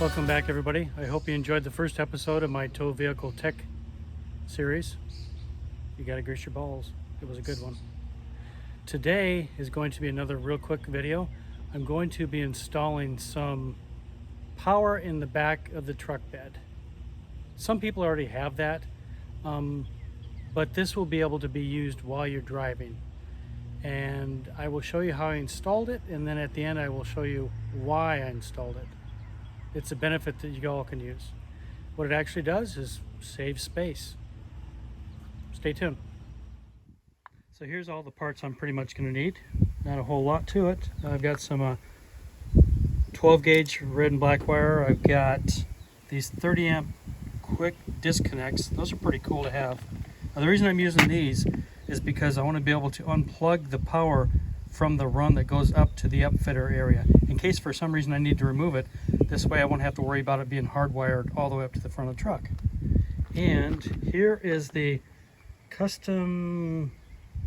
Welcome back, everybody. I hope you enjoyed the first episode of my tow vehicle tech series. You gotta grease your balls. It was a good one. Today is going to be another real quick video. I'm going to be installing some power in the back of the truck bed. Some people already have that, but this will be able to be used while you're driving. And I will show you how I installed it, and then at the end I will show you why I installed it. It's a benefit that you all can use. What it actually does is save space. Stay tuned. So here's all the parts I'm pretty much going to need. Not a whole lot to it. I've got some 12 gauge red and black wire. I've got these 30 amp quick disconnects. Those are pretty cool to have. Now, the reason I'm using these is because I want to be able to unplug the power from the run that goes up to the upfitter area. In case for some reason I need to remove it, this way I won't have to worry about it being hardwired all the way up to the front of the truck. And here is the custom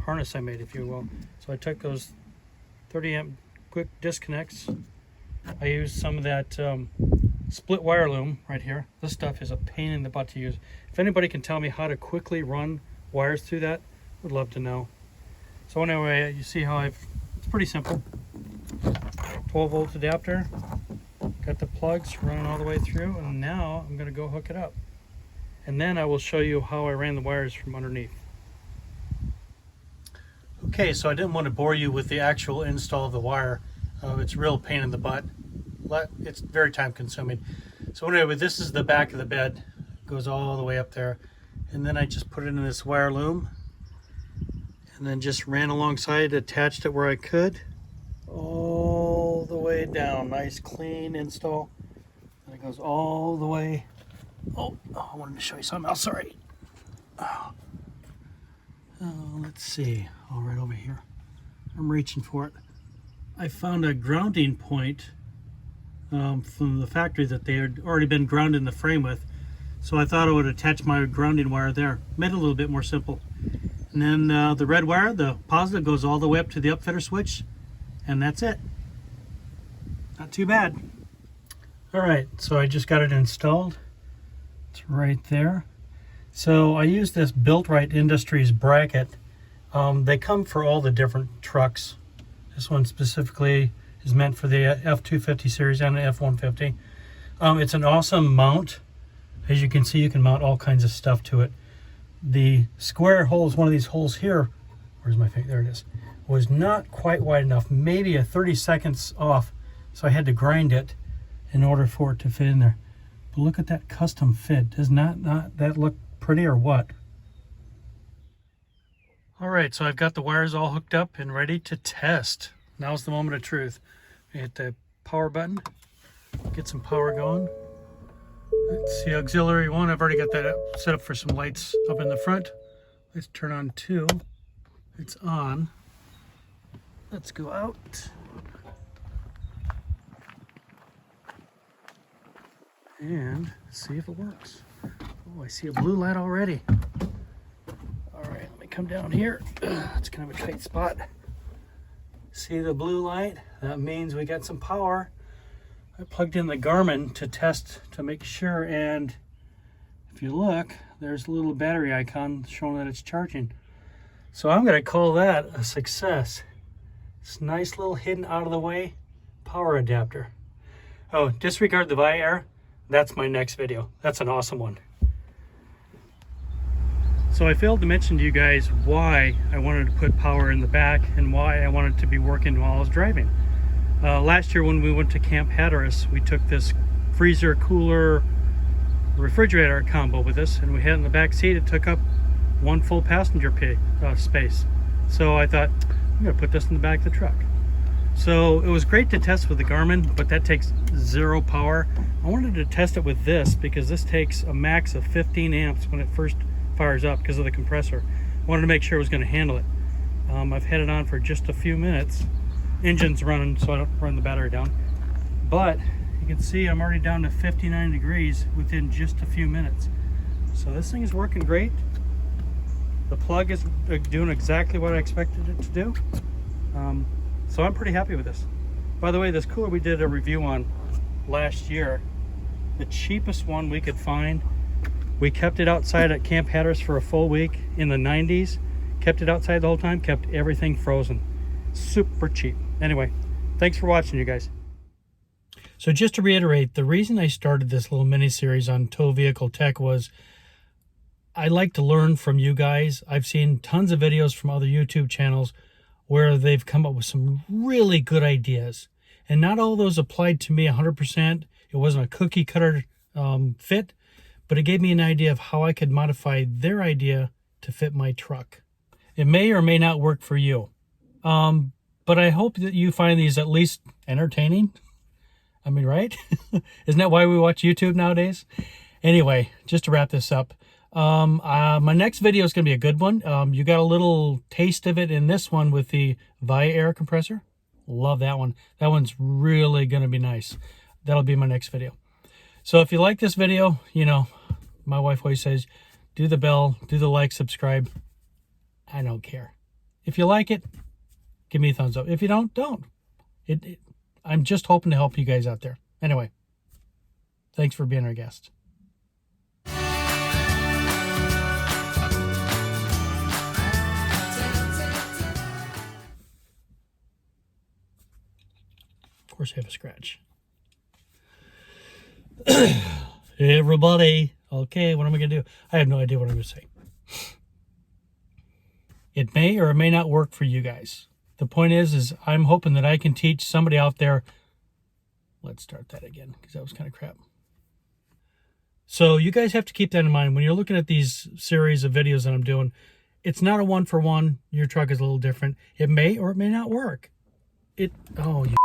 harness I made, if you will. So I took those 30 amp quick disconnects. I used some of that split wire loom right here. This stuff is a pain in the butt to use. If anybody can tell me how to quickly run wires through that, would love to know. So anyway, you see how it's pretty simple. 12 volt adapter, got the plugs running all the way through, and now I'm going to go hook it up. And then I will show you how I ran the wires from underneath. Okay, so I didn't want to bore you with the actual install of the wire. It's a real pain in the butt. It's very time consuming. So anyway, this is the back of the bed. It goes all the way up there. And then I just put it in this wire loom. And then just ran alongside, attached it where I could, all the way down. Nice clean install. And it goes all the way. Oh, I wanted to show you something else, sorry. Let's see, right over here. I'm reaching for it. I found a grounding point from the factory that they had already been grounded in the frame with. So I thought I would attach my grounding wire there. Made it a little bit more simple. And then the red wire, the positive, goes all the way up to the upfitter switch, and that's it. Not too bad. All right, so I just got it installed. It's right there. So I use this Built Right Industries bracket. They come for all the different trucks. This one specifically is meant for the F250 series and the F150. It's an awesome mount. As you can see, you can mount all kinds of stuff to it. The square holes, one of these holes here, where's my finger? There it is, was not quite wide enough, maybe a 30 off, so I had to grind it in order for it to fit in there. But look at that custom fit. Does not that look pretty or what? All right, so I've got the wires all hooked up and ready to test. Now's the moment of truth. I hit the power button, get some power going. Let's see, auxiliary 1, I've already got that set up for some lights up in the front. Let's turn on 2. It's on. Let's go out. And see if it works. Oh, I see a blue light already. All right, let me come down here. It's kind of a tight spot. See the blue light? That means we got some power. I plugged in the Garmin to test to make sure, and if you look, there's a little battery icon showing that it's charging. So I'm going to call that a success. This nice little hidden out of the way power adapter. Oh, disregard the VIAR. That's my next video. That's an awesome one. So I failed to mention to you guys why I wanted to put power in the back and why I wanted to be working while I was driving. Last year when we went to Camp Hatteras, we took this freezer, cooler, refrigerator combo with us, and we had it in the back seat. It took up one full passenger space. So I thought, I'm going to put this in the back of the truck. So it was great to test with the Garmin, but that takes zero power. I wanted to test it with this because this takes a max of 15 amps when it first fires up because of the compressor. I wanted to make sure it was going to handle it. I've had it on for just a few minutes. Engine's running, so I don't run the battery down. But you can see I'm already down to 59 degrees within just a few minutes. So this thing is working great. The plug is doing exactly what I expected it to do. So I'm pretty happy with this. By the way, this cooler we did a review on last year. the cheapest one we could find. We kept it outside at Camp Hatteras for a full week in the 90s. Kept it outside the whole time, kept everything frozen. Super cheap. Anyway, thanks for watching, you guys. So just to reiterate, the reason I started this little mini-series on tow vehicle tech was I like to learn from you guys. I've seen tons of videos from other YouTube channels where they've come up with some really good ideas. And not all those applied to me 100%. It wasn't a cookie cutter fit, but it gave me an idea of how I could modify their idea to fit my truck. It may or may not work for you. But I hope that you find these at least entertaining. I mean, right? Isn't that why we watch YouTube nowadays? Anyway, just to wrap this up, my next video is going to be a good one. You got a little taste of it in this one with the Via air compressor. Love that one. That one's really going to be nice. That'll be my next video. So if you like this video, you know, my wife always says, do the bell, do the like, subscribe. I don't care. If you like it, give me a thumbs up. If you don't, don't. I'm just hoping to help you guys out there. Anyway, thanks for being our guest. Of course, I have a scratch. Everybody. Okay, what am I going to do? I have no idea what I'm going to say. It may or it may not work for you guys. The point is I'm hoping that I can teach somebody out there. Let's start that again because that was kind of crap. So you guys have to keep that in mind when you're looking at these series of videos that I'm doing. It's not a one-for-one. Your truck is a little different. It may or it may not work. Oh, you